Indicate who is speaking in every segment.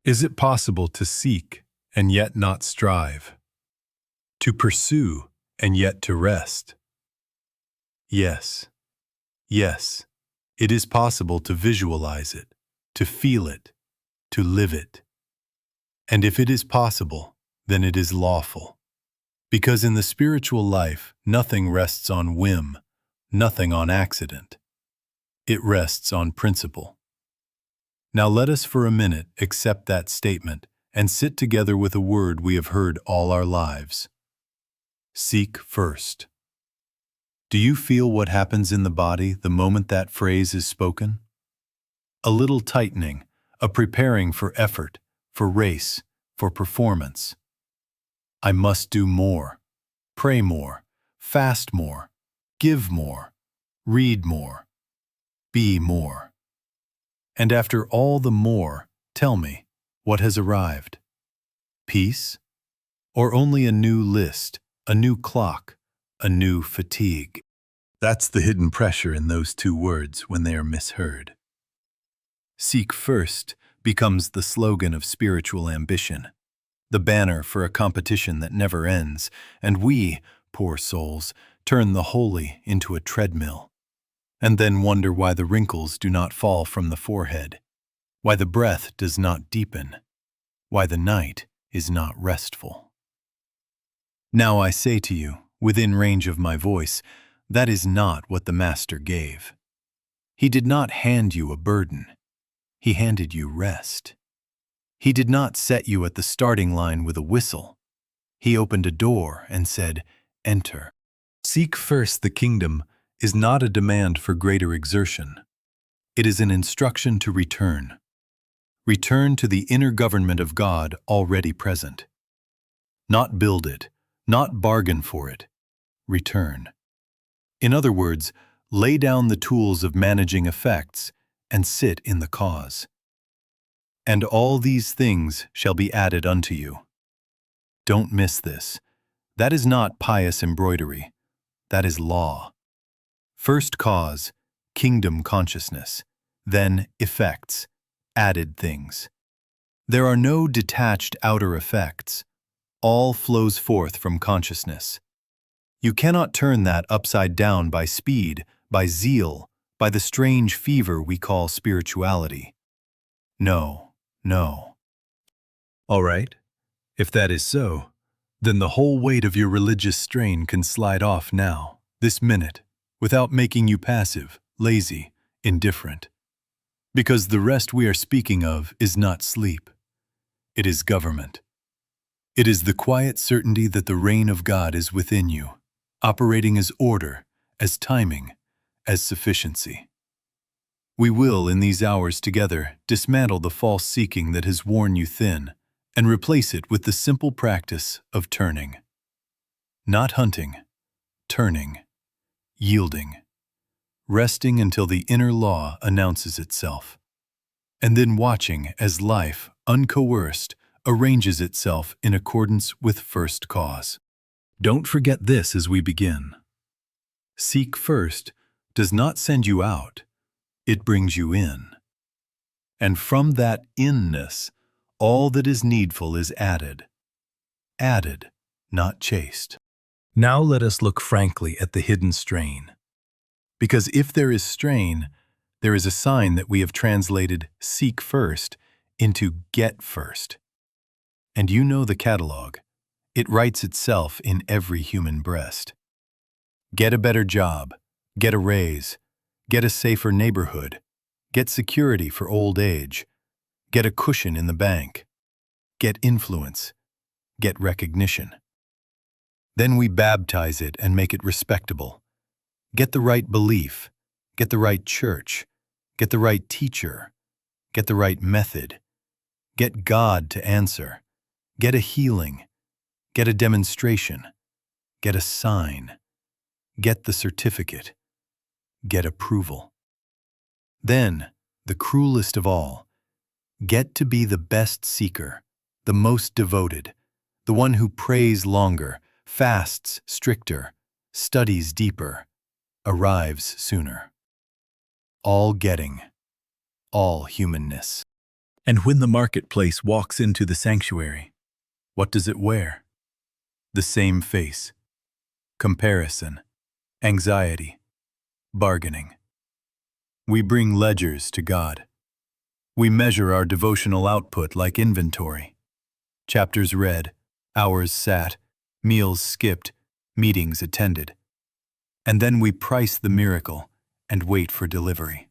Speaker 1: Is it possible to seek and yet not strive? To pursue and yet to rest? Yes, yes, it is possible to visualize it, to feel it, to live it. And if it is possible, then it is lawful. Because in the spiritual life, nothing rests on whim, nothing on accident. It rests on principle. Now let us for a minute accept that statement and sit together with a word we have heard all our lives. Seek first. Do you feel what happens in the body the moment that phrase is spoken? A little tightening, a preparing for effort, for race, for performance. I must do more, pray more, fast more, give more, read more, be more. And after all the more, tell me, what has arrived? Peace? Or only a new list, a new clock, a new fatigue? That's the hidden pressure in those two words when they are misheard. Seek first becomes the slogan of spiritual ambition, the banner for a competition that never ends, and we, poor souls, turn the holy into a treadmill, and then wonder why the wrinkles do not fall from the forehead, why the breath does not deepen, why the night is not restful. Now I say to you, within range of my voice, that is not what the Master gave. He did not hand you a burden. He handed you rest. He did not set you at the starting line with a whistle. He opened a door and said, "Enter." Seek first the kingdom is not a demand for greater exertion. It is an instruction to return. Return to the inner government of God already present. Not build it, not bargain for it. Return. In other words, lay down the tools of managing effects and sit in the cause. And all these things shall be added unto you. Don't miss this. That is not pious embroidery. That is law. First cause, kingdom consciousness. Then effects, added things. There are no detached outer effects. All flows forth from consciousness. You cannot turn that upside down by speed, by zeal, by the strange fever we call spirituality. No, no. All right, if that is so, then the whole weight of your religious strain can slide off now, this minute, without making you passive, lazy, indifferent. Because the rest we are speaking of is not sleep. It is government. It is the quiet certainty that the reign of God is within you, operating as order, as timing, as sufficiency. We will, in these hours together, dismantle the false seeking that has worn you thin and replace it with the simple practice of turning. Not hunting, turning, yielding, resting until the inner law announces itself, and then watching as life, uncoerced, arranges itself in accordance with first cause. Don't forget this as we begin. Seek first does not send you out, it brings you in. And from that inness, all that is needful is added. Added, not chased. Now let us look frankly at the hidden strain. Because if there is strain, there is a sign that we have translated seek first into get first. And you know the catalog. It writes itself in every human breast. Get a better job, get a raise, get a safer neighborhood, get security for old age, get a cushion in the bank, get influence, get recognition. Then we baptize it and make it respectable. Get the right belief, get the right church, get the right teacher, get the right method, get God to answer, get a healing, get a demonstration, get a sign, get the certificate, get approval. Then, the cruelest of all, get to be the best seeker, the most devoted, the one who prays longer, fasts stricter, studies deeper, arrives sooner. All getting, all humanness. And when the marketplace walks into the sanctuary, what does it wear? The same face. Comparison, anxiety, bargaining. We bring ledgers to God. We measure our devotional output like inventory. Chapters read, hours sat, meals skipped, meetings attended. And then we price the miracle and wait for delivery.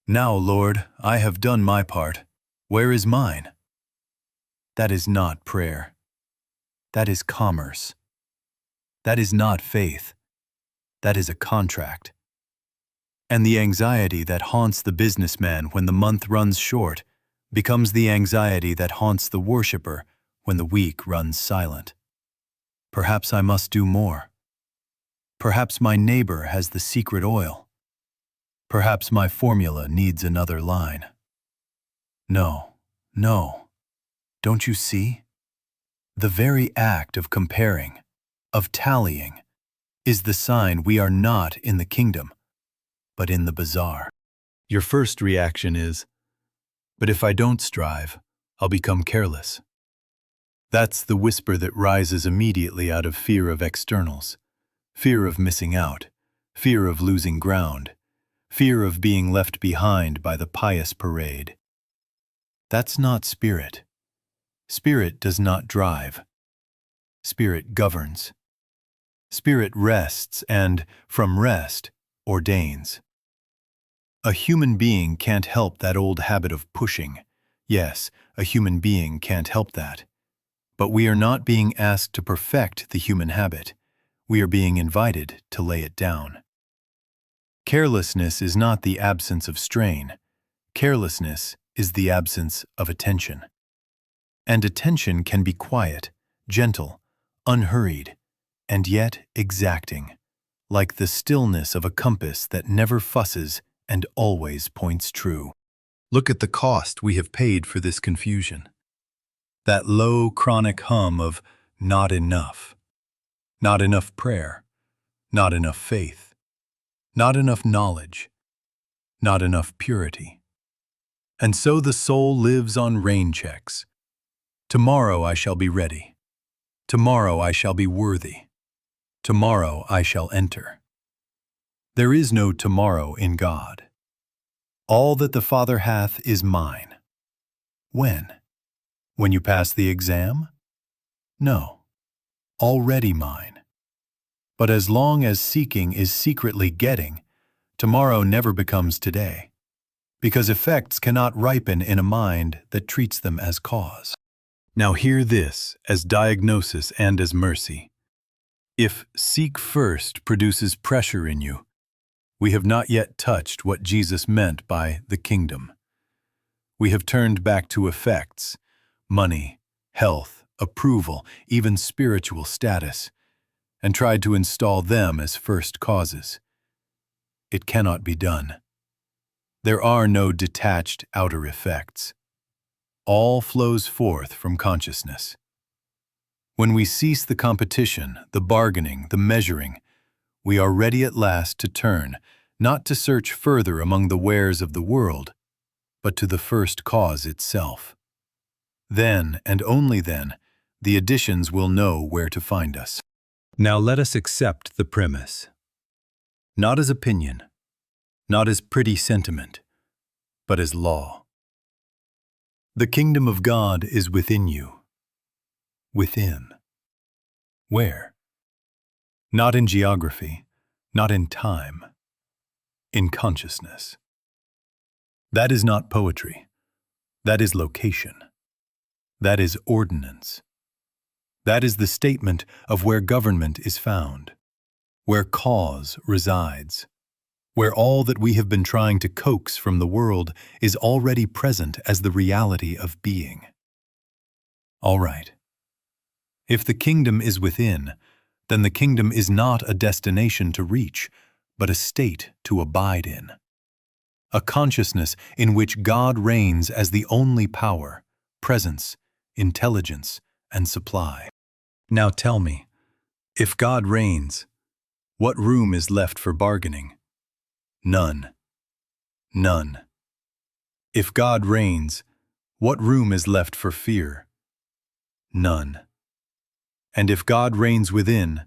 Speaker 1: Now, Lord, I have done my part. Where is mine? That is not prayer. That is commerce. That is not faith. That is a contract. And the anxiety that haunts the businessman when the month runs short becomes the anxiety that haunts the worshiper when the week runs silent. Perhaps I must do more. Perhaps my neighbor has the secret oil. Perhaps my formula needs another line. No, no. Don't you see? The very act of comparing, of tallying, is the sign we are not in the kingdom, but in the bazaar. Your first reaction is, but if I don't strive, I'll become careless. That's the whisper that rises immediately out of fear of externals, fear of missing out, fear of losing ground, fear of being left behind by the pious parade. That's not spirit. Spirit does not drive. Spirit governs. Spirit rests and, from rest, ordains. A human being can't help that old habit of pushing. Yes, a human being can't help that. But we are not being asked to perfect the human habit. We are being invited to lay it down. Carelessness is not the absence of strain. Carelessness is the absence of attention. And attention can be quiet, gentle, unhurried, and yet exacting, like the stillness of a compass that never fusses and always points true. Look at the cost we have paid for this confusion. That low, chronic hum of not enough prayer, not enough faith, not enough knowledge, not enough purity. And so the soul lives on rain checks. Tomorrow I shall be ready. Tomorrow I shall be worthy. Tomorrow I shall enter. There is no tomorrow in God. All that the Father hath is mine. When? When you pass the exam? No. Already mine. But as long as seeking is secretly getting, tomorrow never becomes today, because effects cannot ripen in a mind that treats them as cause. Now hear this as diagnosis and as mercy. If seek first produces pressure in you, we have not yet touched what Jesus meant by the kingdom. We have turned back to effects, money, health, approval, even spiritual status, and tried to install them as first causes. It cannot be done. There are no detached outer effects. All flows forth from consciousness. When we cease the competition, the bargaining, the measuring, we are ready at last to turn, not to search further among the wares of the world, but to the first cause itself. Then, and only then, the additions will know where to find us. Now let us accept the premise. Not as opinion, not as pretty sentiment, but as law. The kingdom of God is within you. Within. Where? Not in geography, not in time. In consciousness. That is not poetry. That is location. That is ordinance. That is the statement of where government is found, where cause resides, where all that we have been trying to coax from the world is already present as the reality of being. All right. If the kingdom is within, then the kingdom is not a destination to reach, but a state to abide in. A consciousness in which God reigns as the only power, presence, intelligence, and supply. Now tell me, if God reigns, what room is left for bargaining? None. None. If God reigns, What room is left for fear? None. And if God reigns within,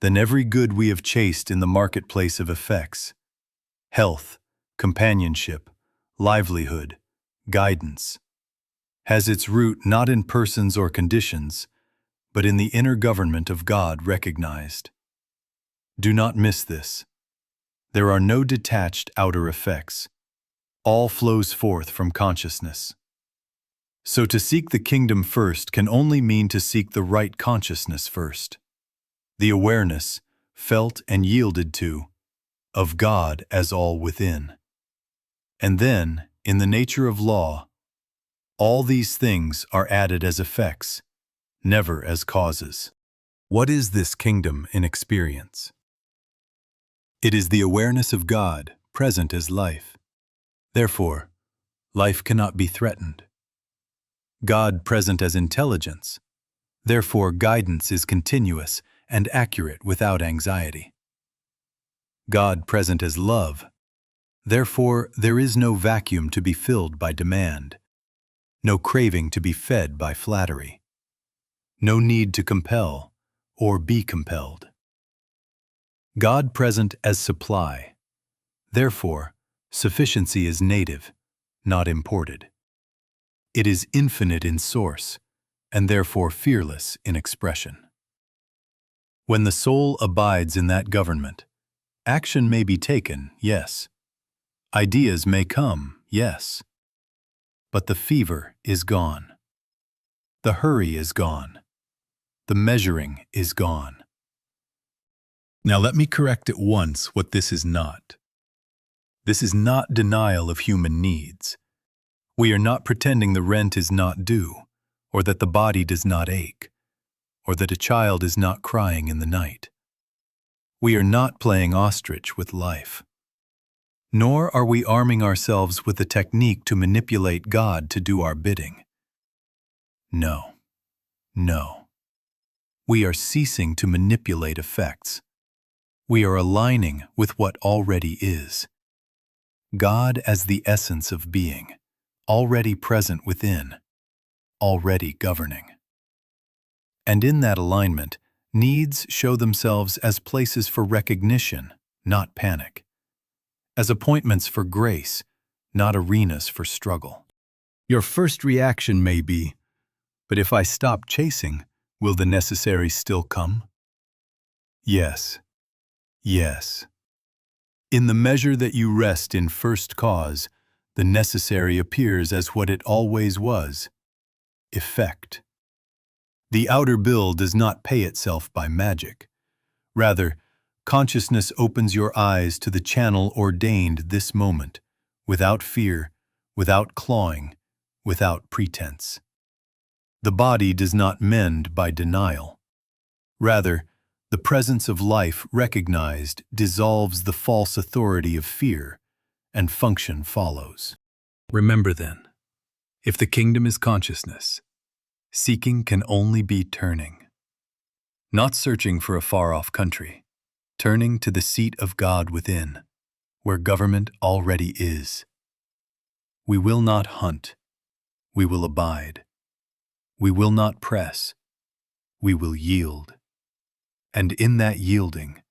Speaker 1: then every good we have chased in the marketplace of effects, health, companionship, livelihood, guidance, has its root not in persons or conditions, but in the inner government of God recognized. Do not miss this. There are no detached outer effects. All flows forth from consciousness. So to seek the kingdom first can only mean to seek the right consciousness first. The awareness, felt and yielded to, of God as all within. And then, in the nature of law, all these things are added as effects, never as causes. What is this kingdom in experience? It is the awareness of God present as life. Therefore, life cannot be threatened. God present as intelligence. Therefore, guidance is continuous and accurate without anxiety. God present as love. Therefore, there is no vacuum to be filled by demand, no craving to be fed by flattery, no need to compel or be compelled. God present as supply. Therefore, sufficiency is native, not imported. It is infinite in source, and therefore fearless in expression. When the soul abides in that government, action may be taken, yes. Ideas may come, yes. But the fever is gone. The hurry is gone. The measuring is gone. Now let me correct at once what this is not. This is not denial of human needs. We are not pretending the rent is not due, or that the body does not ache, or that a child is not crying in the night. We are not playing ostrich with life. Nor are we arming ourselves with a technique to manipulate God to do our bidding. No, no. We are ceasing to manipulate effects. We are aligning with what already is. God as the essence of being, already present within, already governing. And in that alignment, needs show themselves as places for recognition, not panic, as appointments for grace, not arenas for struggle. Your first reaction may be, but if I stop chasing, will the necessary still come? Yes, yes. In the measure that you rest in first cause, the necessary appears as what it always was, effect. The outer bill does not pay itself by magic. Rather, consciousness opens your eyes to the channel ordained this moment, without fear, without clawing, without pretense. The body does not mend by denial. Rather, the presence of life recognized dissolves the false authority of fear, and function follows. Remember then, if the kingdom is consciousness, seeking can only be turning. Not searching for a far-off country, turning to the seat of God within, where government already is. We will not hunt, we will abide. We will not press, we will yield. And in that yielding,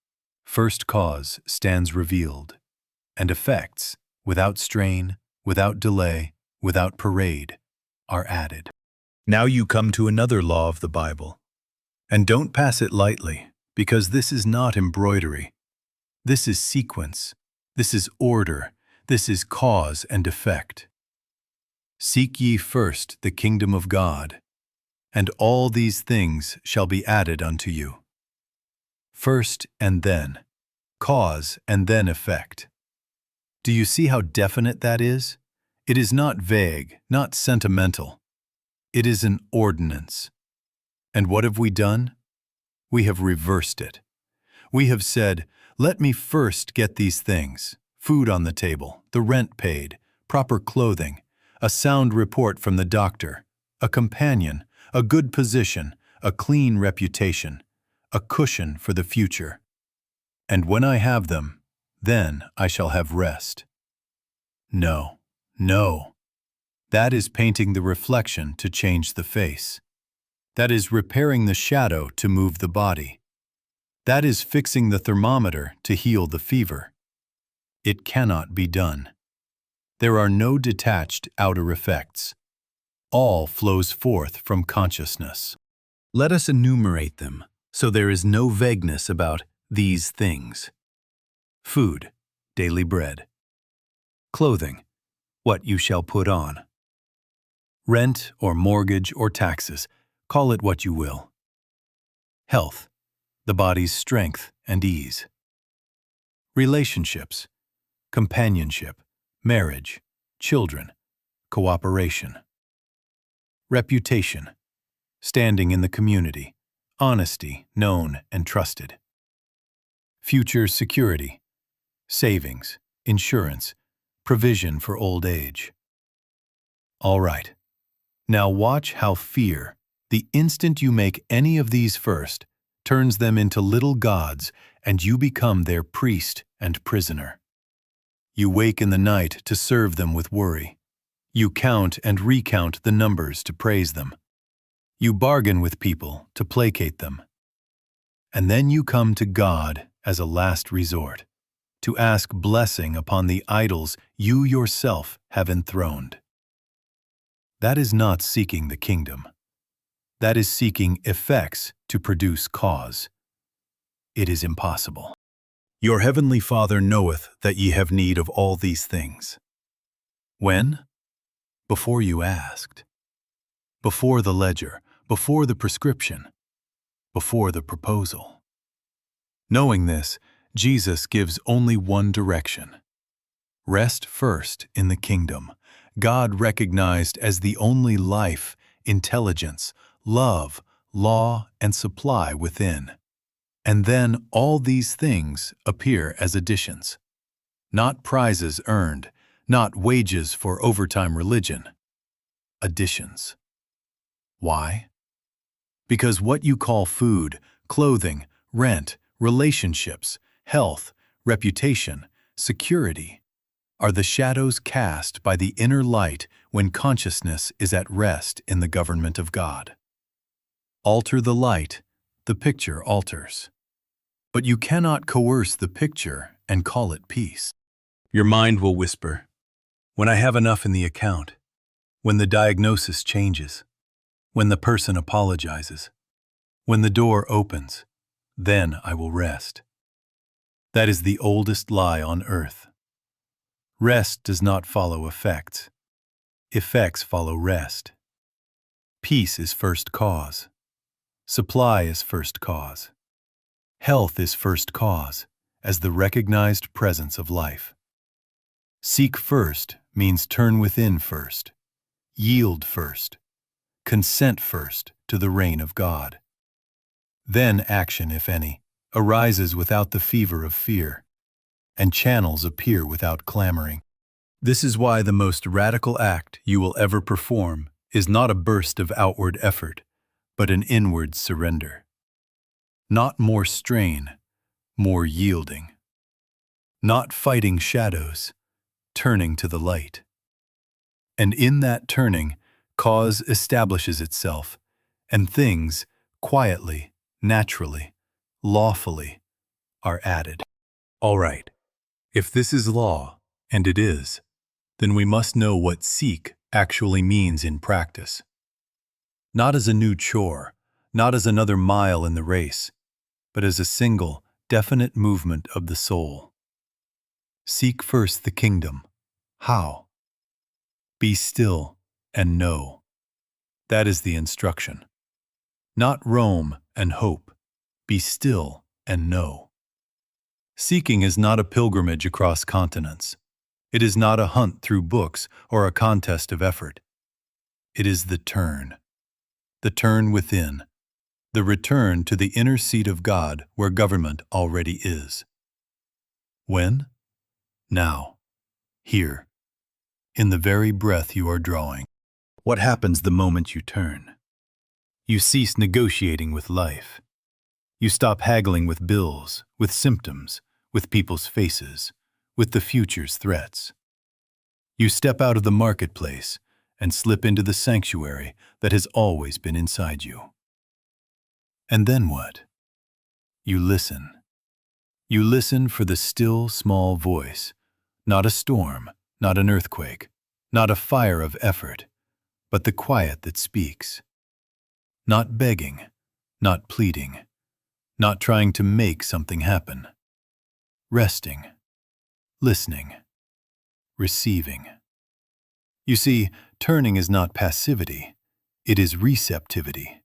Speaker 1: first cause stands revealed, and effects, without strain, without delay, without parade, are added. Now you come to another law of the Bible. And don't pass it lightly, because this is not embroidery. This is sequence, this is order, this is cause and effect. Seek ye first the kingdom of God, and all these things shall be added unto you. First and then, cause and then effect. Do you see how definite that is? It is not vague, not sentimental. It is an ordinance. And what have we done? We have reversed it. We have said, let me first get these things, food on the table, the rent paid, proper clothing, a sound report from the doctor, a companion, a good position, a clean reputation, a cushion for the future. And when I have them, then I shall have rest. No, no. That is painting the reflection to change the face. That is repairing the shadow to move the body. That is fixing the thermometer to heal the fever. It cannot be done. There are no detached outer effects. All flows forth from consciousness. Let us enumerate them, so there is no vagueness about these things. Food, daily bread. Clothing, what you shall put on. Rent or mortgage or taxes, call it what you will. Health, the body's strength and ease. Relationships, companionship, marriage, children, cooperation. Reputation, standing in the community, honesty, known and trusted. Future security, savings, insurance, provision for old age. All right. Now watch how fear, the instant you make any of these first, turns them into little gods, and you become their priest and prisoner. You wake in the night to serve them with worry. You count and recount the numbers to praise them. You bargain with people to placate them. And then you come to God as a last resort, to ask blessing upon the idols you yourself have enthroned. That is not seeking the kingdom. That is seeking effects to produce cause. It is impossible. Your heavenly Father knoweth that ye have need of all these things. When? Before you asked. Before the ledger, before the prescription, before the proposal. Knowing this, Jesus gives only one direction. Rest first in the kingdom, God recognized as the only life, intelligence, love, law, and supply within. And then all these things appear as additions. Not prizes earned, not wages for overtime religion. Additions. Why? Because what you call food, clothing, rent, relationships, health, reputation, security, are the shadows cast by the inner light when consciousness is at rest in the government of God. Alter the light, the picture alters. But you cannot coerce the picture and call it peace. Your mind will whisper, when I have enough in the account, when the diagnosis changes, when the person apologizes, when the door opens, then I will rest. That is the oldest lie on earth. Rest does not follow effects. Effects follow rest. Peace is first cause. Supply is first cause. Health is first cause, as the recognized presence of life. Seek first means turn within first, yield first, consent first to the reign of God. Then action, if any, arises without the fever of fear, and channels appear without clamoring. This is why the most radical act you will ever perform is not a burst of outward effort, but an inward surrender. Not more strain, more yielding. Not fighting shadows, turning to the light. And in that turning, cause establishes itself, and things, quietly, naturally, lawfully, are added. All right. If this is law, and it is, then we must know what seek actually means in practice. Not as a new chore, not as another mile in the race, but as a single, definite movement of the soul. Seek first the kingdom. How? Be still and know. That is the instruction. Not roam and hope. Be still and know. Seeking is not a pilgrimage across continents. It is not a hunt through books or a contest of effort. It is the turn within, the return to the inner seat of God where government already is. When? Now. Here. In the very breath you are drawing. What happens the moment you turn? You cease negotiating with life. You stop haggling with bills, with symptoms, with people's faces, with the future's threats. You step out of the marketplace and slip into the sanctuary that has always been inside you. And then what? You listen. You listen for the still, small voice, not a storm, not an earthquake, not a fire of effort, but the quiet that speaks. Not begging, not pleading, not trying to make something happen. Resting, listening, receiving. You see, turning is not passivity, it is receptivity.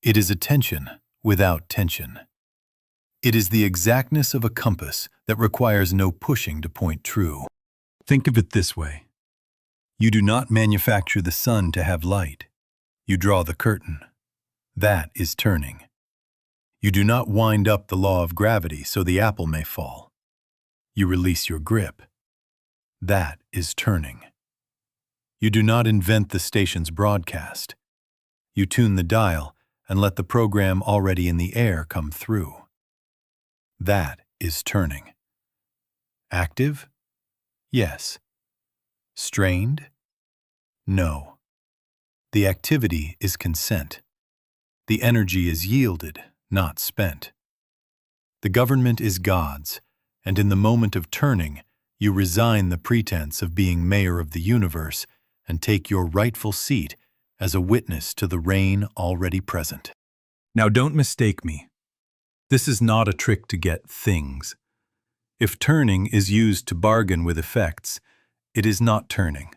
Speaker 1: It is attention without tension. It is the exactness of a compass that requires no pushing to point true. Think of it this way. You do not manufacture the sun to have light. You draw the curtain. That is turning. You do not wind up the law of gravity so the apple may fall. You release your grip. That is turning. You do not invent the station's broadcast. You tune the dial and let the program already in the air come through. That is turning. Active? Yes. Strained? No. The activity is consent. The energy is yielded, not spent. The government is God's, and in the moment of turning, you resign the pretense of being mayor of the universe and take your rightful seat as a witness to the reign already present. Now don't mistake me. This is not a trick to get things. If turning is used to bargain with effects, it is not turning.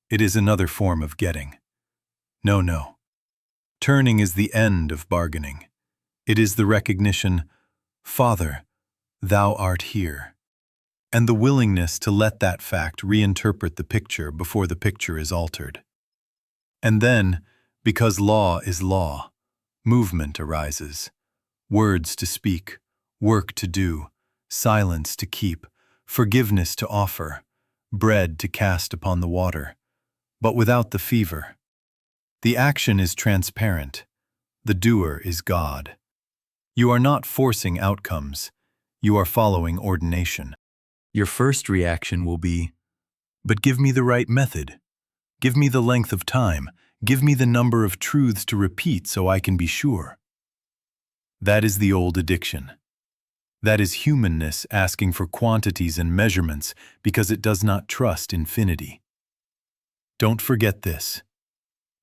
Speaker 1: It is another form of getting. No. Turning is the end of bargaining. It is the recognition, Father, thou art here, and the willingness to let that fact reinterpret the picture before the picture is altered. And then, because law is law, movement arises, words to speak, work to do, silence to keep, forgiveness to offer, bread to cast upon the water, but without the fever. The action is transparent. The doer is God. You are not forcing outcomes. You are following ordination. Your first reaction will be, but give me the right method. Give me the length of time. Give me the number of truths to repeat so I can be sure. That is the old addiction. That is humanness asking for quantities and measurements because it does not trust infinity. Don't forget this.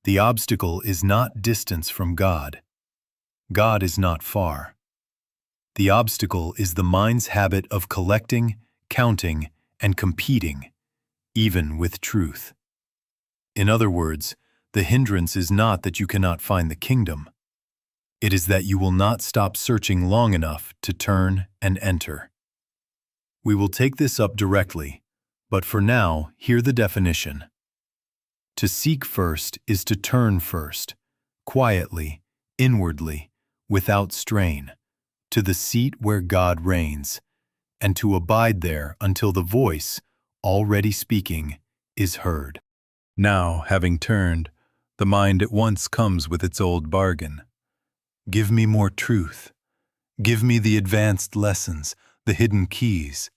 Speaker 1: The obstacle is not distance from God. God is not far. The obstacle is the mind's habit of collecting, counting, and competing, even with truth. In other words, the hindrance is not that you cannot find the kingdom. It is that you will not stop searching long enough to turn and enter. We will take this up directly, but for now, hear the definition. To seek first is to turn first, quietly, inwardly, without strain, to the seat where God reigns, and to abide there until the voice, already speaking, is heard. Now, having turned, the mind at once comes with its old bargain. Give me more truth. Give me the advanced lessons, the hidden keys.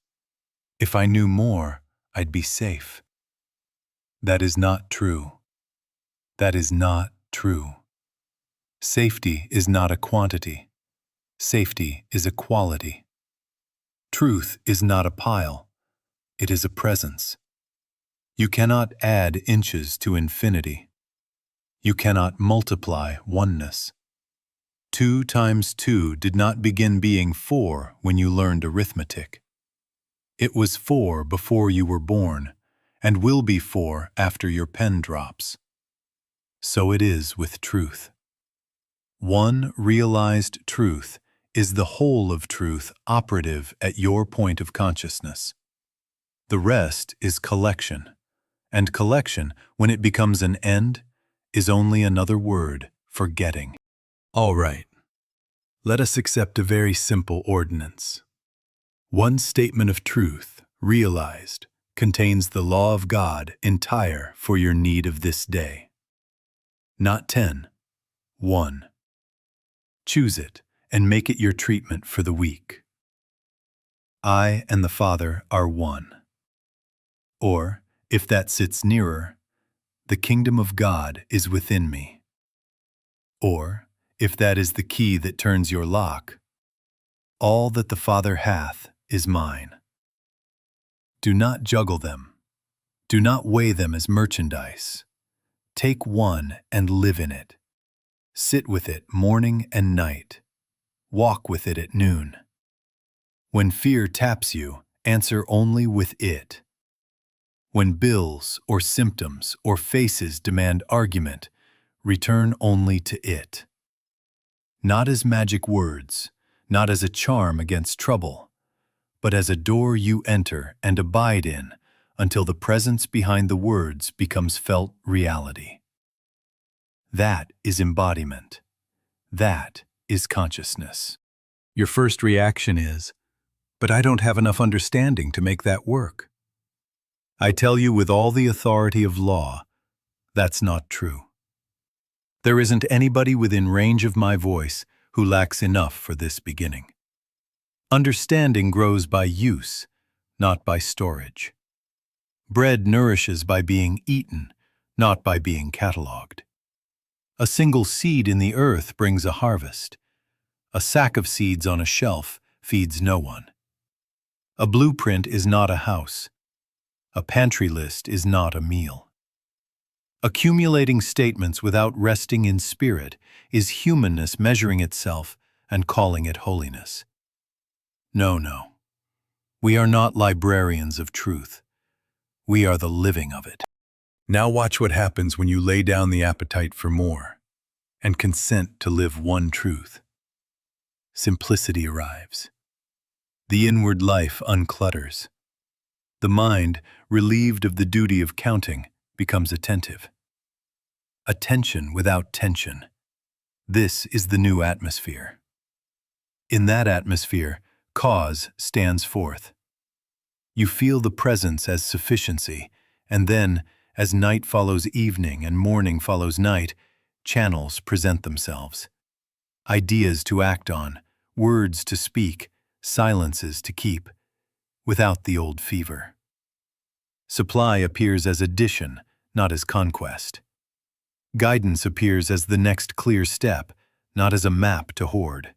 Speaker 1: If I knew more, I'd be safe. That is not true. That is not true. Safety is not a quantity. Safety is a quality. Truth is not a pile. It is a presence. You cannot add inches to infinity. You cannot multiply oneness. 2 times 2 did not begin being 4 when you learned arithmetic. It was 4 before you were born, and will be 4 after your pen drops. So it is with truth. One realized truth is the whole of truth operative at your point of consciousness. The rest is collection, and collection, when it becomes an end, is only another word for getting. All right, let us accept a very simple ordinance. One statement of truth, realized, contains the law of God entire for your need of this day. Not 10, 1. Choose it and make it your treatment for the week. I and the Father are one. Or, if that sits nearer, the kingdom of God is within me. Or, if that is the key that turns your lock, all that the Father hath is mine. Do not juggle them. Do not weigh them as merchandise. Take one and live in it. Sit with it morning and night. Walk with it at noon. When fear taps you, answer only with it. When bills or symptoms or faces demand argument, return only to it. Not as magic words, not as a charm against trouble, but as a door you enter and abide in until the presence behind the words becomes felt reality. That is embodiment. That is consciousness. Your first reaction is, "But I don't have enough understanding to make that work." I tell you with all the authority of law, that's not true. There isn't anybody within range of my voice who lacks enough for this beginning. Understanding grows by use, not by storage. Bread nourishes by being eaten, not by being catalogued. A single seed in the earth brings a harvest. A sack of seeds on a shelf feeds no one. A blueprint is not a house. A pantry list is not a meal. Accumulating statements without resting in spirit is humanness measuring itself and calling it holiness. No, no. We are not librarians of truth. We are the living of it. Now watch what happens when you lay down the appetite for more and consent to live one truth. Simplicity arrives. The inward life unclutters. The mind, relieved of the duty of counting, becomes attentive. Attention without tension. This is the new atmosphere. In that atmosphere, cause stands forth. You feel the presence as sufficiency, and then, as night follows evening and morning follows night, channels present themselves. Ideas to act on, words to speak, silences to keep, without the old fever. Supply appears as addition, not as conquest. Guidance appears as the next clear step, not as a map to hoard.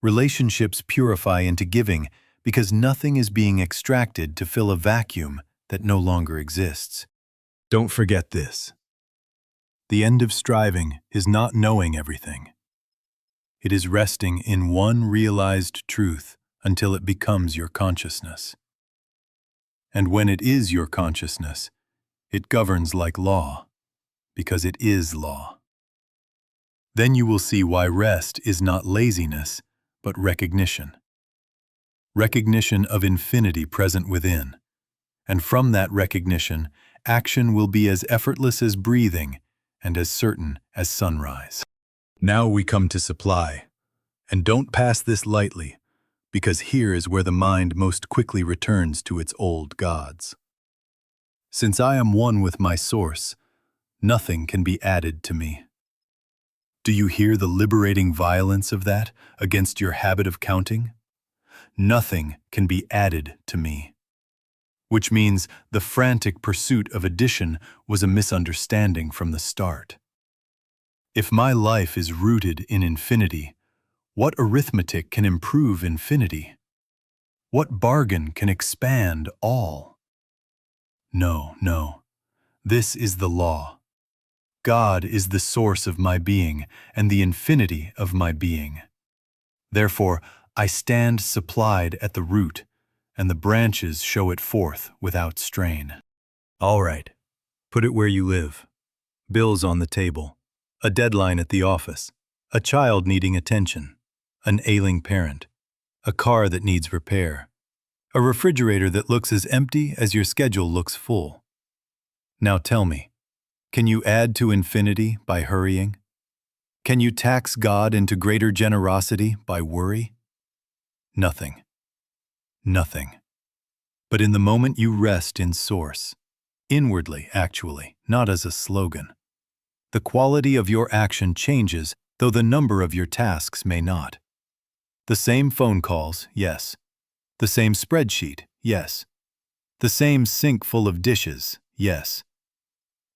Speaker 1: Relationships purify into giving because nothing is being extracted to fill a vacuum that no longer exists. Don't forget this. The end of striving is not knowing everything. It is resting in one realized truth until it becomes your consciousness. And when it is your consciousness, it governs like law, because it is law. Then you will see why rest is not laziness, but recognition. Recognition of infinity present within. And from that recognition, action will be as effortless as breathing and as certain as sunrise. Now we come to supply. And don't pass this lightly, because here is where the mind most quickly returns to its old gods. Since I am one with my source, nothing can be added to me. Do you hear the liberating violence of that against your habit of counting? Nothing can be added to me. Which means the frantic pursuit of addition was a misunderstanding from the start. If my life is rooted in infinity, what arithmetic can improve infinity? What bargain can expand all? No, no. This is the law. God is the source of my being and the infinity of my being. Therefore, I stand supplied at the root, and the branches show it forth without strain. All right, put it where you live. Bills on the table, a deadline at the office, a child needing attention, an ailing parent, a car that needs repair, a refrigerator that looks as empty as your schedule looks full. Now tell me, can you add to infinity by hurrying? Can you tax God into greater generosity by worry? Nothing. Nothing. But in the moment you rest in source, inwardly actually, not as a slogan, the quality of your action changes, though the number of your tasks may not. The same phone calls, yes. The same spreadsheet, yes. The same sink full of dishes, yes.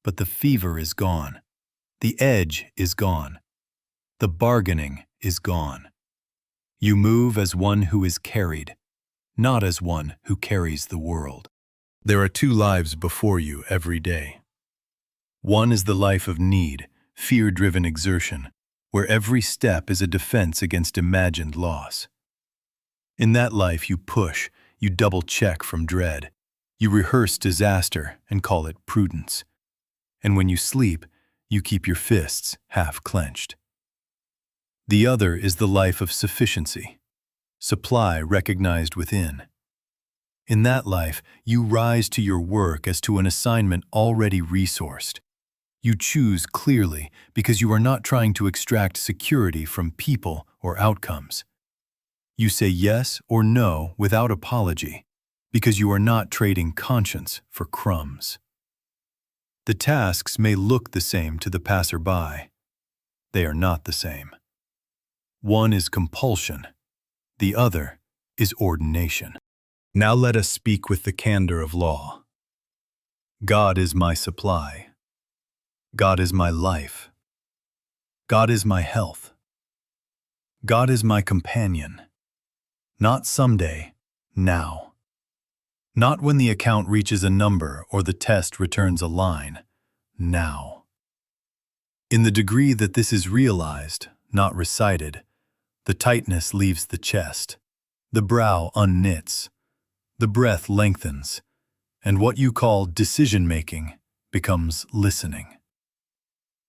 Speaker 1: but the fever is gone. The edge is gone. The bargaining is gone. You move as one who is carried, not as one who carries the world. There are two lives before you every day. One is the life of need, fear-driven exertion, where every step is a defense against imagined loss. In that life you push, you double-check from dread. You rehearse disaster and call it prudence. And when you sleep, you keep your fists half clenched. The other is the life of sufficiency, supply recognized within. In that life, you rise to your work as to an assignment already resourced. You choose clearly because you are not trying to extract security from people or outcomes. You say yes or no without apology because you are not trading conscience for crumbs. The tasks may look the same to the passerby. They are not the same. One is compulsion. The other is ordination. Now let us speak with the candor of law. God is my supply. God is my life. God is my health. God is my companion. Not someday, now. Not when the account reaches a number or the test returns a line, now. In the degree that this is realized, not recited, the tightness leaves the chest, the brow unknits, the breath lengthens, and what you call decision-making becomes listening.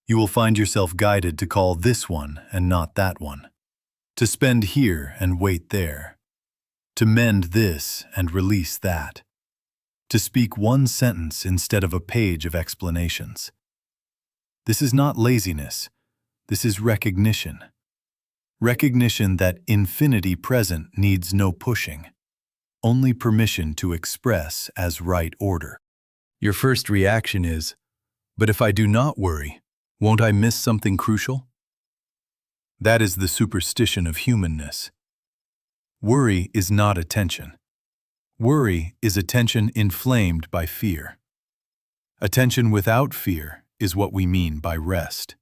Speaker 1: You will find yourself guided to call this one and not that one, to spend here and wait there, to mend this and release that, to speak one sentence instead of a page of explanations. This is not laziness, this is recognition. Recognition that infinity present needs no pushing, only permission to express as right order. Your first reaction is, but if I do not worry, won't I miss something crucial? That is the superstition of humanness. Worry is not attention. Worry is attention inflamed by fear. Attention without fear is what we mean by rest.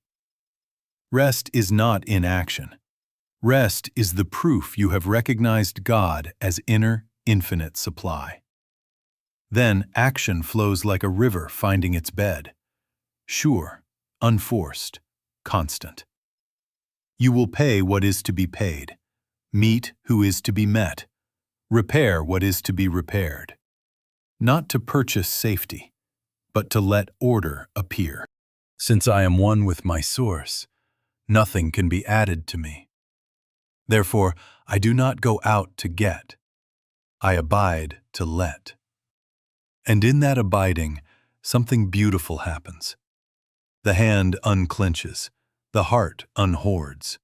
Speaker 1: Rest is not inaction. Rest is the proof you have recognized God as inner, infinite supply. Then action flows like a river finding its bed, sure, unforced, constant. You will pay what is to be paid, meet who is to be met, repair what is to be repaired. Not to purchase safety, but to let order appear. Since I am one with my source, nothing can be added to me. Therefore, I do not go out to get. I abide to let. And in that abiding, something beautiful happens. The hand unclenches, the heart unhoards.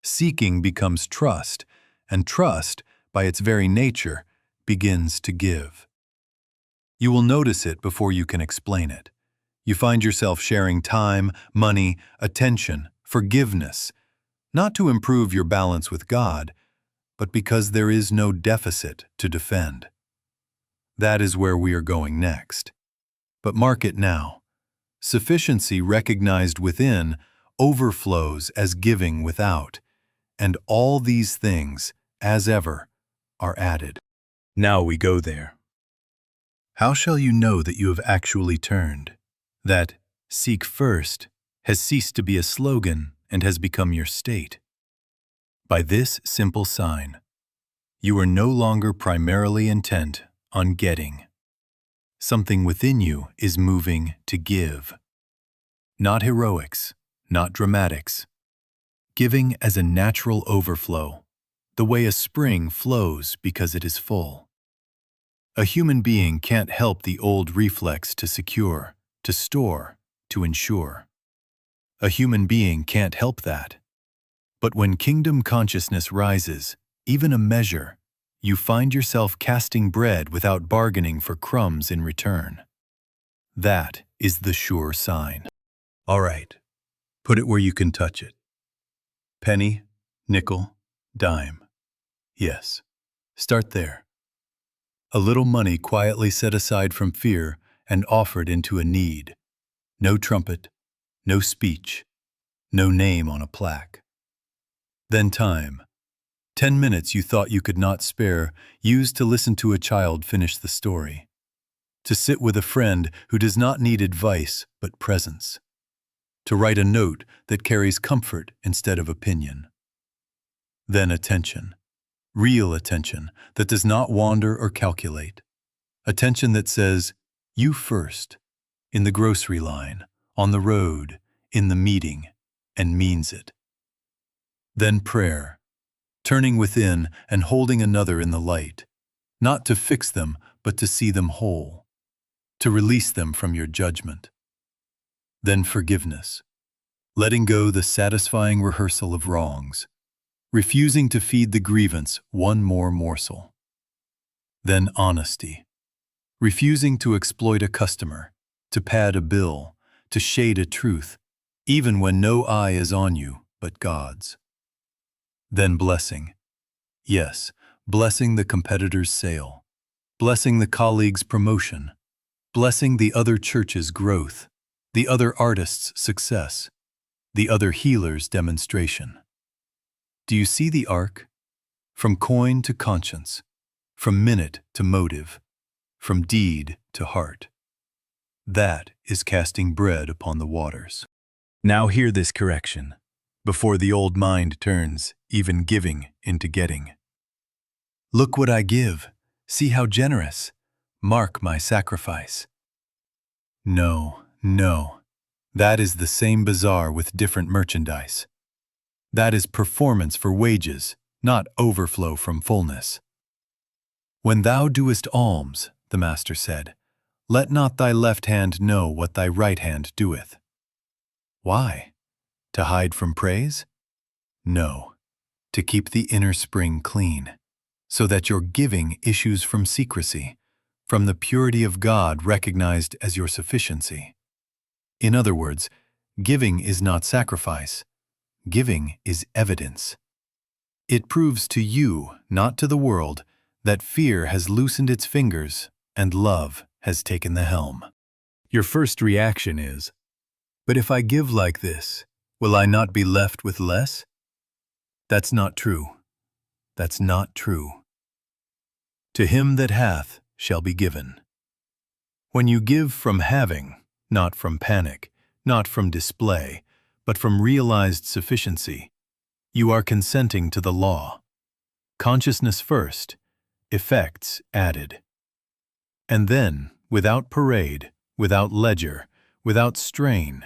Speaker 1: Seeking becomes trust, and trust, by its very nature, begins to give. You will notice it before you can explain it. You find yourself sharing time, money, attention, forgiveness, not to improve your balance with God, but because there is no deficit to defend. That is where we are going next. But mark it now. Sufficiency recognized within overflows as giving without, and all these things, as ever, are added. Now we go there. How shall you know that you have actually turned? That "seek first" has ceased to be a slogan and has become your state? By this simple sign, you are no longer primarily intent on getting. Something within you is moving to give. Not heroics, not dramatics. Giving as a natural overflow, the way a spring flows because it is full. A human being can't help the old reflex to secure, to store, to ensure. A human being can't help that. But when kingdom consciousness rises, even a measure, you find yourself casting bread without bargaining for crumbs in return. That is the sure sign. All right, put it where you can touch it. Penny, nickel, dime. Yes, start there. A little money quietly set aside from fear and offered into a need. No trumpet, no speech, no name on a plaque. Then time. 10 minutes you thought you could not spare, used to listen to a child finish the story. To sit with a friend who does not need advice but presence. To write a note that carries comfort instead of opinion. Then attention. Real attention that does not wander or calculate. Attention that says, you first, in the grocery line, on the road, in the meeting, and means it. Then prayer. Turning within and holding another in the light, not to fix them, but to see them whole, to release them from your judgment. Then forgiveness, letting go the satisfying rehearsal of wrongs, refusing to feed the grievance one more morsel. Then honesty, refusing to exploit a customer, to pad a bill, to shade a truth, even when no eye is on you but God's. Then blessing. Yes, blessing the competitor's sale, blessing the colleague's promotion, blessing the other church's growth, the other artist's success, the other healer's demonstration. Do you see the arc? From coin to conscience, from minute to motive, from deed to heart. That is casting bread upon the waters. Now hear this correction, before the old mind turns even giving into getting. Look what I give, see how generous, mark my sacrifice. No, no, that is the same bazaar with different merchandise. That is performance for wages, not overflow from fullness. When thou doest alms, the Master said, let not thy left hand know what thy right hand doeth. Why? To hide from praise? No, to keep the inner spring clean, so that your giving issues from secrecy, from the purity of God recognized as your sufficiency. In other words, giving is not sacrifice. Giving is evidence. It proves to you, not to the world, that fear has loosened its fingers and love has taken the helm. Your first reaction is, but if I give like this, will I not be left with less? That's not true. That's not true. To him that hath shall be given. When you give from having, not from panic, not from display, but from realized sufficiency, you are consenting to the law. Consciousness first, effects added. And then, without parade, without ledger, without strain,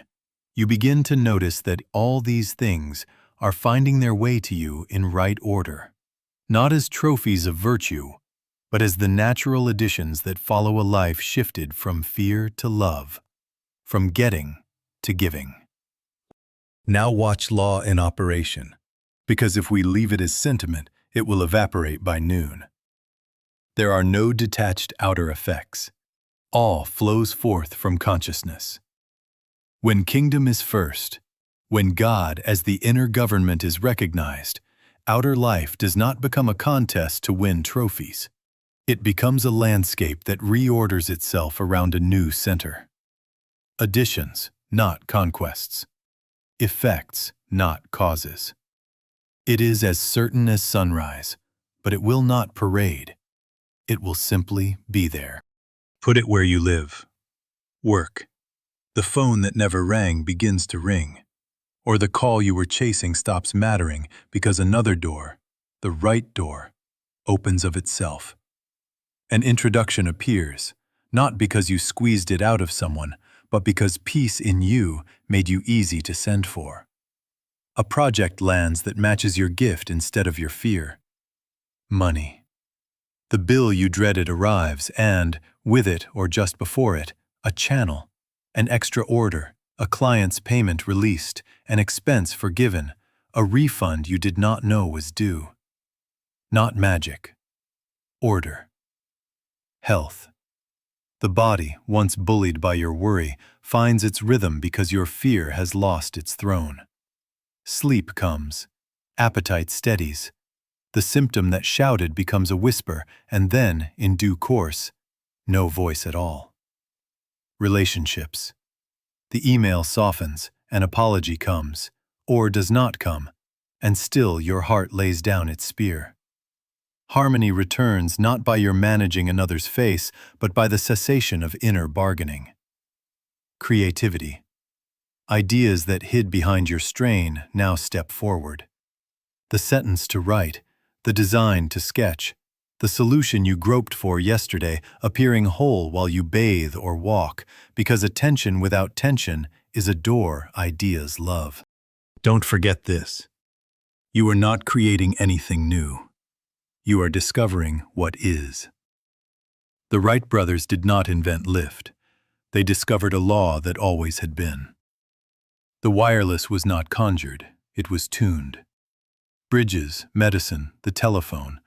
Speaker 1: you begin to notice that all these things are finding their way to you in right order, not as trophies of virtue, but as the natural additions that follow a life shifted from fear to love, from getting to giving. Now watch law in operation, because if we leave it as sentiment, it will evaporate by noon. There are no detached outer effects. All flows forth from consciousness. When kingdom is first, when God as the inner government is recognized, outer life does not become a contest to win trophies. It becomes a landscape that reorders itself around a new center. Additions, not conquests. Effects, not causes. It is as certain as sunrise, but it will not parade. It will simply be there. Put it where you live. Work. The phone that never rang begins to ring, or the call you were chasing stops mattering because another door, the right door, opens of itself. An introduction appears, not because you squeezed it out of someone, but because peace in you made you easy to send for. A project lands that matches your gift instead of your fear. Money. The bill you dreaded arrives and, with it or just before it, a channel, an extra order, a client's payment released, an expense forgiven, a refund you did not know was due. Not magic. Order. Health. The body, once bullied by your worry, finds its rhythm because your fear has lost its throne. Sleep comes. Appetite steadies. The symptom that shouted becomes a whisper, and then, in due course, no voice at all. Relationships. The email softens, an apology comes, or does not come, and still your heart lays down its spear. Harmony returns not by your managing another's face, but by the cessation of inner bargaining. Creativity. Ideas that hid behind your strain now step forward. The sentence to write, the design to sketch, the solution you groped for yesterday appearing whole while you bathe or walk, because attention without tension is a door ideas love. Don't forget this. You are not creating anything new. You are discovering what is. The Wright brothers did not invent lift. They discovered a law that always had been. The wireless was not conjured, it was tuned. Bridges, medicine, the telephone.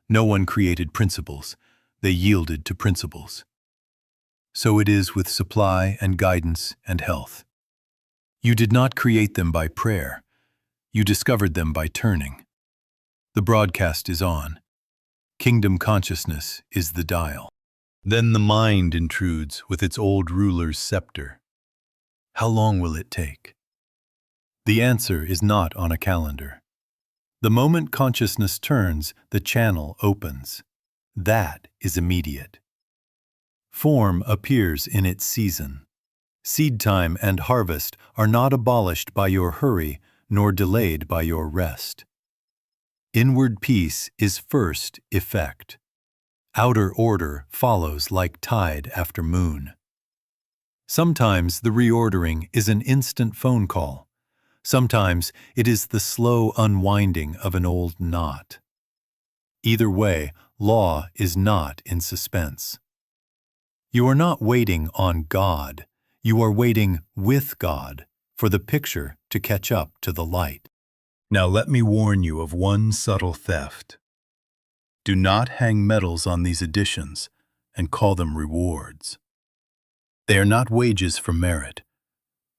Speaker 1: No one created principles, they yielded to principles. So it is with supply and guidance and health. You did not create them by prayer. You discovered them by turning. The broadcast is on. Kingdom consciousness is the dial. Then the mind intrudes with its old ruler's scepter. How long will it take? The answer is not on a calendar. The moment consciousness turns, the channel opens. That is immediate. Form appears in its season. Seed time and harvest are not abolished by your hurry, nor delayed by your rest. Inward peace is first effect. Outer order follows like tide after moon. Sometimes the reordering is an instant phone call. Sometimes it is the slow unwinding of an old knot. Either way, law is not in suspense. You are not waiting on God. You are waiting with God for the picture to catch up to the light. Now let me warn you of one subtle theft. Do not hang medals on these additions and call them rewards. They are not wages for merit.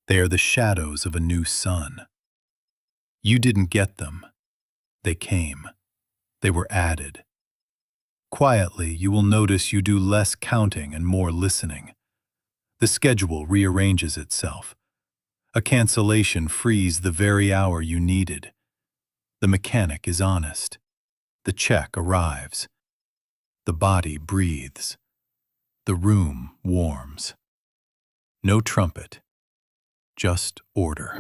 Speaker 1: They are the shadows of a new sun. You didn't get them. They came. They were added. Quietly, you will notice you do less counting and more listening. The schedule rearranges itself. A cancellation frees the very hour you needed. The mechanic is honest. The check arrives. The body breathes. The room warms. No trumpet. Just order.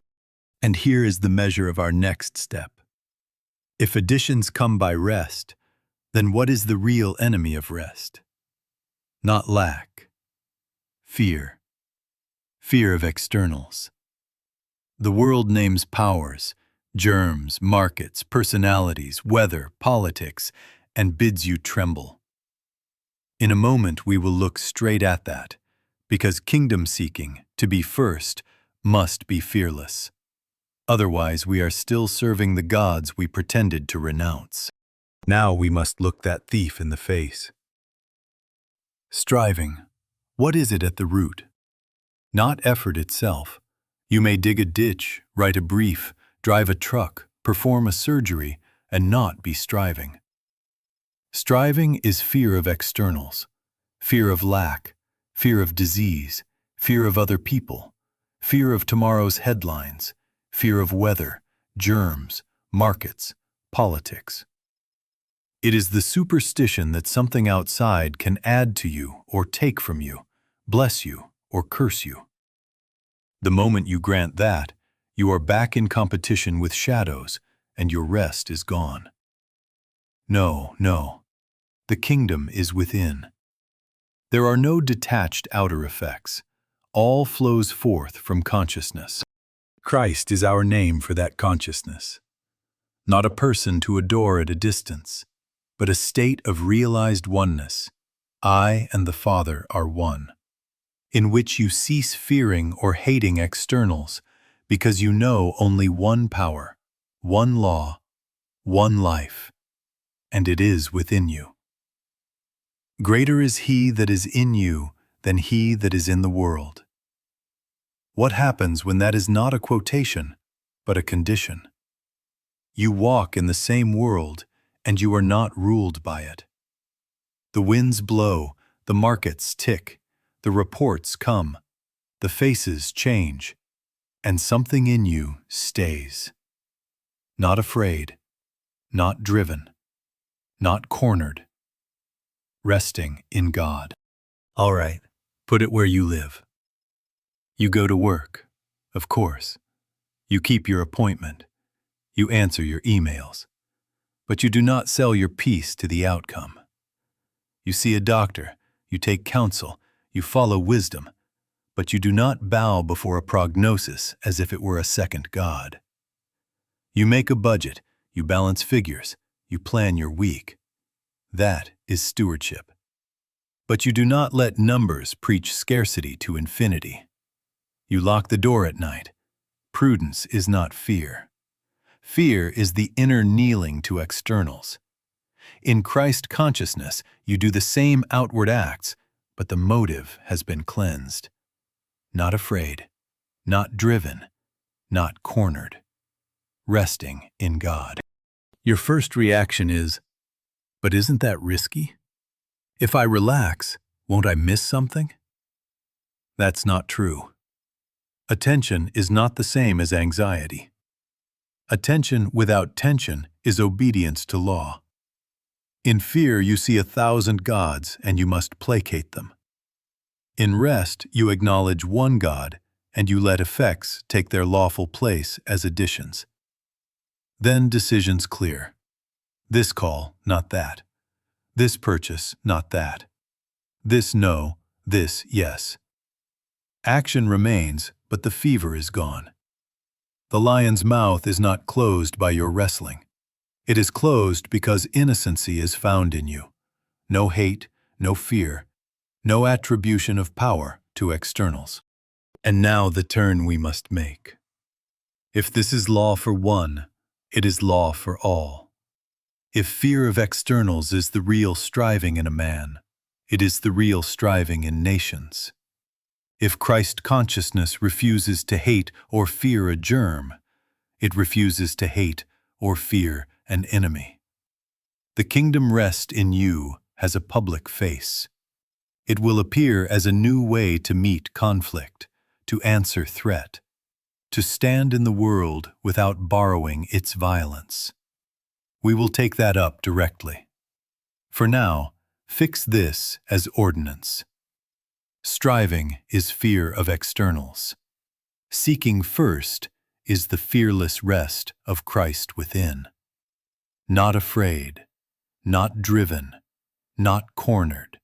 Speaker 1: And here is the measure of our next step. If additions come by rest, then what is the real enemy of rest? Not lack. Fear. Fear of externals. The world names powers, germs, markets, personalities, weather, politics, and bids you tremble. In a moment we will look straight at that, because kingdom seeking, to be first, must be fearless. Otherwise we are still serving the gods we pretended to renounce. Now we must look that thief in the face. Striving. What is it at the root? Not effort itself. You may dig a ditch, write a brief, drive a truck, perform a surgery, and not be striving. Striving is fear of externals, fear of lack, fear of disease, fear of other people, fear of tomorrow's headlines, fear of weather, germs, markets, politics. It is the superstition that something outside can add to you or take from you, bless you or curse you. The moment you grant that, you are back in competition with shadows, and your rest is gone. No, no. The kingdom is within. There are no detached outer effects. All flows forth from consciousness. Christ is our name for that consciousness. Not a person to adore at a distance, but a state of realized oneness. I and the Father are one, in which you cease fearing or hating externals, because you know only one power, one law, one life, and it is within you. Greater is He that is in you than he that is in the world. What happens when that is not a quotation, but a condition? You walk in the same world, and you are not ruled by it. The winds blow, the markets tick, the reports come, the faces change, and something in you stays. Not afraid, not driven, not cornered, resting in God. All right, put it where you live. You go to work, of course. You keep your appointment. You answer your emails. But you do not sell your peace to the outcome. You see a doctor, you take counsel, you follow wisdom, but you do not bow before a prognosis as if it were a second God. You make a budget, you balance figures, you plan your week. That is stewardship. But you do not let numbers preach scarcity to infinity. You lock the door at night. Prudence is not fear. Fear is the inner kneeling to externals. In Christ consciousness, you do the same outward acts, but the motive has been cleansed. Not afraid, not driven, not cornered. Resting in God. Your first reaction is, but isn't that risky? If I relax, won't I miss something? That's not true. Attention is not the same as anxiety. Attention without tension is obedience to law. In fear, you see 1,000 gods and you must placate them. In rest, you acknowledge one God and you let effects take their lawful place as additions. Then decisions clear. This call, not that. This purchase, not that. This no, this yes. Action remains, but the fever is gone. The lion's mouth is not closed by your wrestling. It is closed because innocency is found in you. No hate, no fear, no attribution of power to externals. And now the turn we must make. If this is law for one, it is law for all. If fear of externals is the real striving in a man, it is the real striving in nations. If Christ consciousness refuses to hate or fear a germ, it refuses to hate or fear an enemy. The kingdom rest in you has a public face. It will appear as a new way to meet conflict, to answer threat, to stand in the world without borrowing its violence. We will take that up directly. For now, fix this as ordinance. Striving is fear of externals. Seeking first is the fearless rest of Christ within. Not afraid, not driven, not cornered,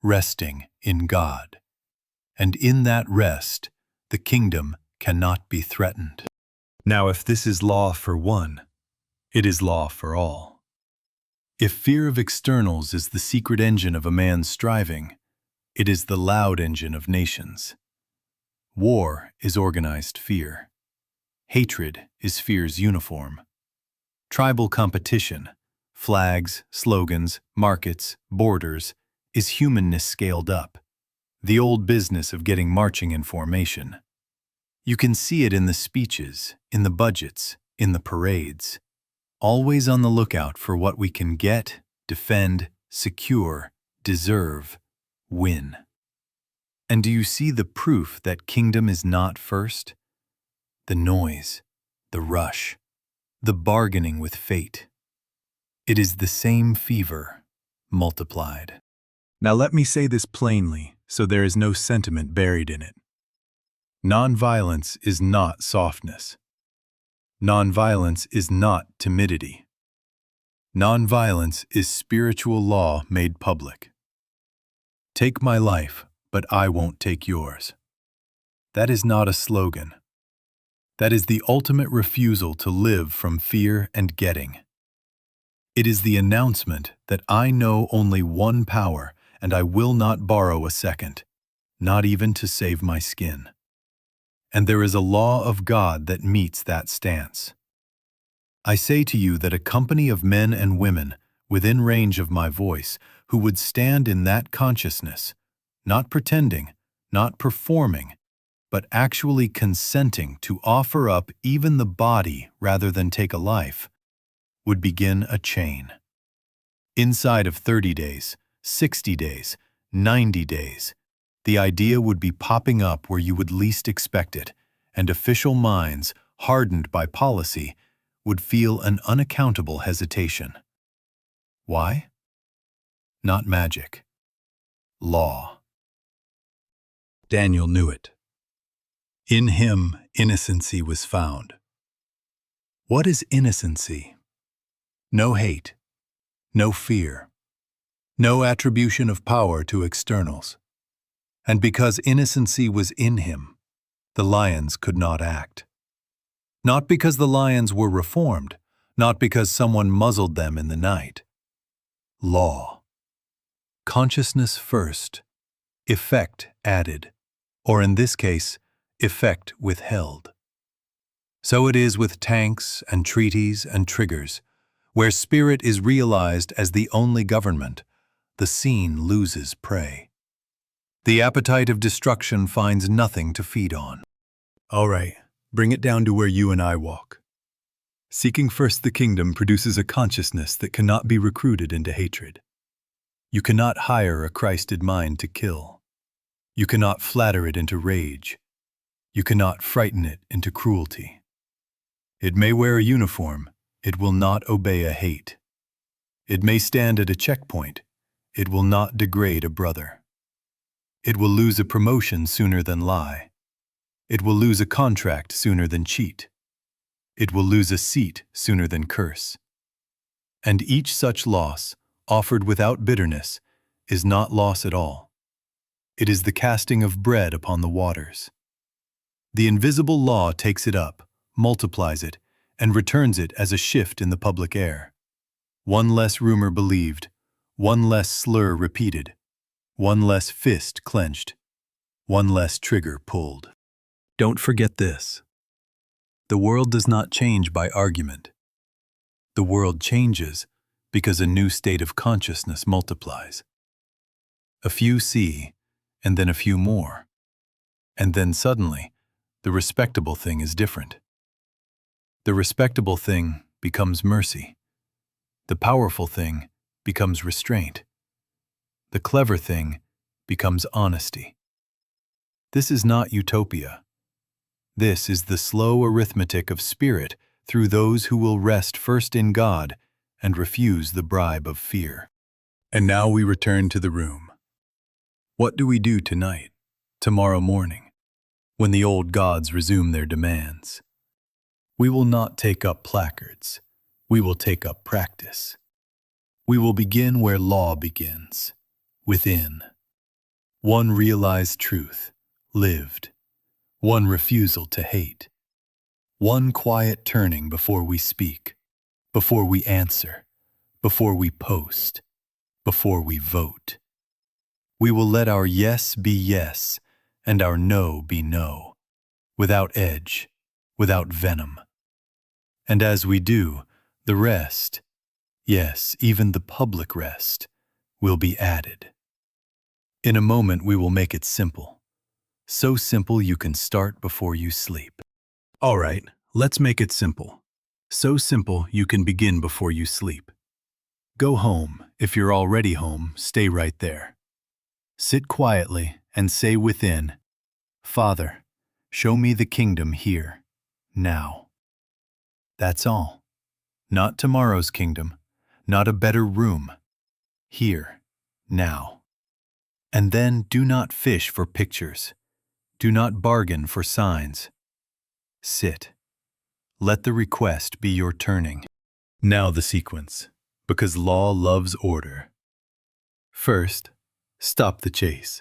Speaker 1: resting in God. And in that rest, the kingdom cannot be threatened. Now, if this is law for one, it is law for all. If fear of externals is the secret engine of a man's striving, it is the loud engine of nations. War is organized fear. Hatred is fear's uniform. Tribal competition, flags, slogans, markets, borders, is humanness scaled up. The old business of getting marching in formation. You can see it in the speeches, in the budgets, in the parades. Always on the lookout for what we can get, defend, secure, deserve, win. And do you see the proof that kingdom is not first? The noise, the rush, the bargaining with fate. It is the same fever, multiplied. Now let me say this plainly, so there is no sentiment buried in it. Nonviolence is not softness. Nonviolence is not timidity. Nonviolence is spiritual law made public. Take my life, but I won't take yours. That is not a slogan. That is the ultimate refusal to live from fear and getting. It is the announcement that I know only one power and I will not borrow a second, not even to save my skin. And there is a law of God that meets that stance. I say to you that a company of men and women within range of my voice who would stand in that consciousness, not pretending, not performing, but actually consenting to offer up even the body rather than take a life, would begin a chain. Inside of 30 days, 60 days, 90 days, the idea would be popping up where you would least expect it, and official minds, hardened by policy, would feel an unaccountable hesitation. Why? Not magic. Law. Daniel knew it. In him, innocency was found. What is innocency? No hate, no fear, no attribution of power to externals. And because innocency was in him, the lions could not act. Not because the lions were reformed, not because someone muzzled them in the night. Law. Consciousness first, effect added, or in this case, effect withheld. So it is with tanks and treaties and triggers. Where spirit is realized as the only government, the scene loses prey. The appetite of destruction finds nothing to feed on. All right, bring it down to where you and I walk. Seeking first the kingdom produces a consciousness that cannot be recruited into hatred. You cannot hire a Christed mind to kill. You cannot flatter it into rage. You cannot frighten it into cruelty. It may wear a uniform, it will not obey a hate. It may stand at a checkpoint, it will not degrade a brother. It will lose a promotion sooner than lie. It will lose a contract sooner than cheat. It will lose a seat sooner than curse. And each such loss, offered without bitterness, is not loss at all. It is the casting of bread upon the waters. The invisible law takes it up, multiplies it, and returns it as a shift in the public air. One less rumor believed, one less slur repeated, one less fist clenched, one less trigger pulled. Don't forget this. The world does not change by argument. The world changes because a new state of consciousness multiplies. A few see, and then a few more. And then suddenly, the respectable thing is different. The respectable thing becomes mercy. The powerful thing becomes restraint. The clever thing becomes honesty. This is not utopia. This is the slow arithmetic of spirit through those who will rest first in God and refuse the bribe of fear. And now we return to the room. What do we do tonight, tomorrow morning, when the old gods resume their demands? We will not take up placards. We will take up practice. We will begin where law begins, within. One realized truth, lived. One refusal to hate. One quiet turning before we speak, before we answer, before we post, before we vote. We will let our yes be yes and our no be no, without edge, without venom. And as we do, the rest, yes, even the public rest, will be added. In a moment we will make it simple. So simple you can start before you sleep. All right, let's make it simple. So simple you can begin before you sleep. Go home. If you're already home, stay right there. Sit quietly and say within, Father, show me the kingdom here, now. That's all. Not tomorrow's kingdom, not a better room. Here, now. And then do not fish for pictures. Do not bargain for signs. Sit. Let the request be your turning. Now the sequence, because law loves order. First, stop the chase.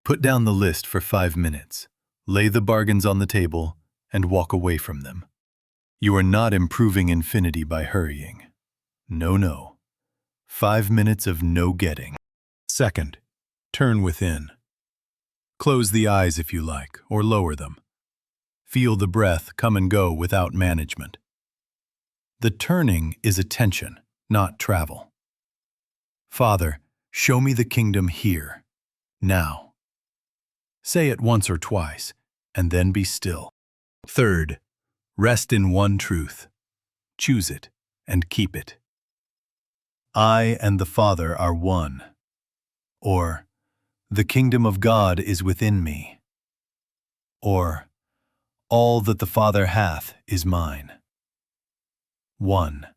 Speaker 1: Put down the list for 5 minutes. Lay the bargains on the table and walk away from them. You are not improving infinity by hurrying. No, no. 5 minutes of no getting. Second, turn within. Close the eyes if you like, or lower them. Feel the breath come and go without management. The turning is attention, not travel. Father, show me the kingdom here, now. Say it once or twice, and then be still. Third, rest in one truth. Choose it and keep it. I and the Father are one. Or, The kingdom of God is within me. Or, all that the Father hath is mine. 1.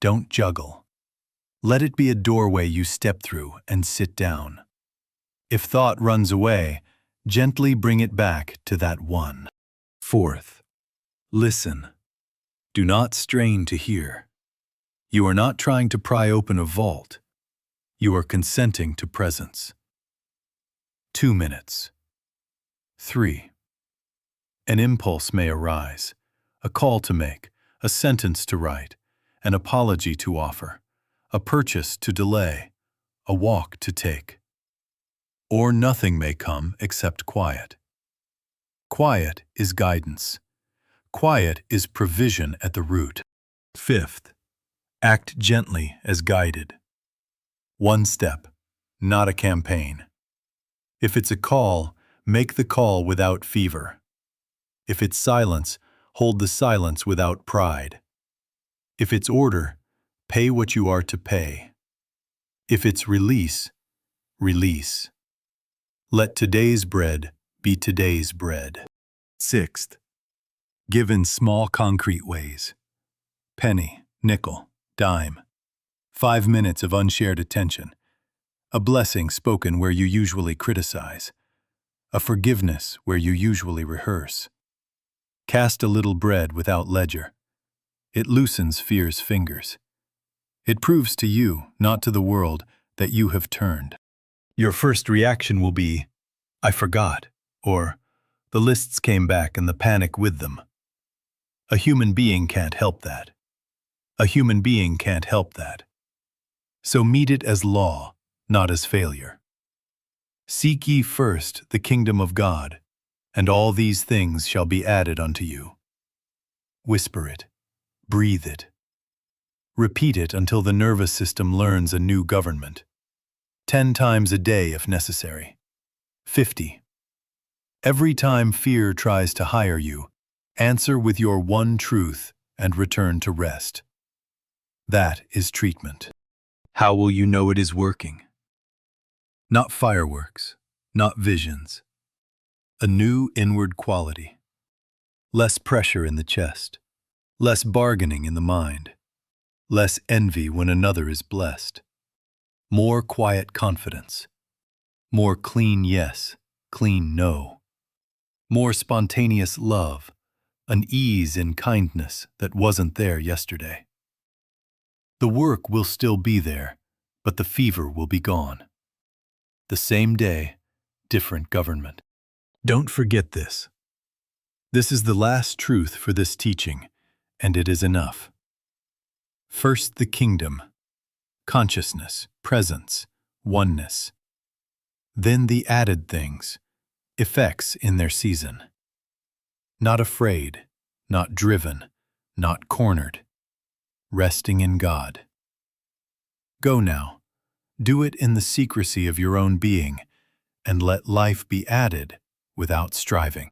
Speaker 1: Don't juggle. Let it be a doorway you step through and sit down. If thought runs away, gently bring it back to that one. 4th. Listen. Do not strain to hear. You are not trying to pry open a vault. You are consenting to presence. 2 minutes. 3. An impulse may arise, a call to make, a sentence to write, an apology to offer, a purchase to delay, a walk to take. Or nothing may come except quiet. Quiet is guidance. Quiet is provision at the root. 5th. Act gently as guided. 1 step, not a campaign. If it's a call, make the call without fever. If it's silence, hold the silence without pride. If it's order, pay what you are to pay. If it's release, release. Let today's bread be today's bread. 6th. Give in small concrete ways. Penny, nickel, dime. 5 minutes of unshared attention. A blessing spoken where you usually criticize. A forgiveness where you usually rehearse. Cast a little bread without ledger. It loosens fear's fingers. It proves to you, not to the world, that you have turned. Your first reaction will be, I forgot, or the lists came back and the panic with them. A human being can't help that. A human being can't help that. So meet it as law, not as failure. Seek ye first the kingdom of God, and all these things shall be added unto you. Whisper it, breathe it. Repeat it until the nervous system learns a new government. 10 times a day if necessary. 50. Every time fear tries to hire you, answer with your one truth and return to rest. That is treatment. How will you know it is working? Not fireworks, not visions. A new inward quality. Less pressure in the chest. Less bargaining in the mind. Less envy when another is blessed. More quiet confidence. More clean yes, clean no. More spontaneous love, an ease in kindness that wasn't there yesterday. The work will still be there, but the fever will be gone. The same day, different government. Don't forget this. This is the last truth for this teaching, and it is enough. First the kingdom, consciousness, presence, oneness. Then the added things, effects in their season. Not afraid, not driven, not cornered. Resting in God. Go now, do it in the secrecy of your own being, and let life be added without striving.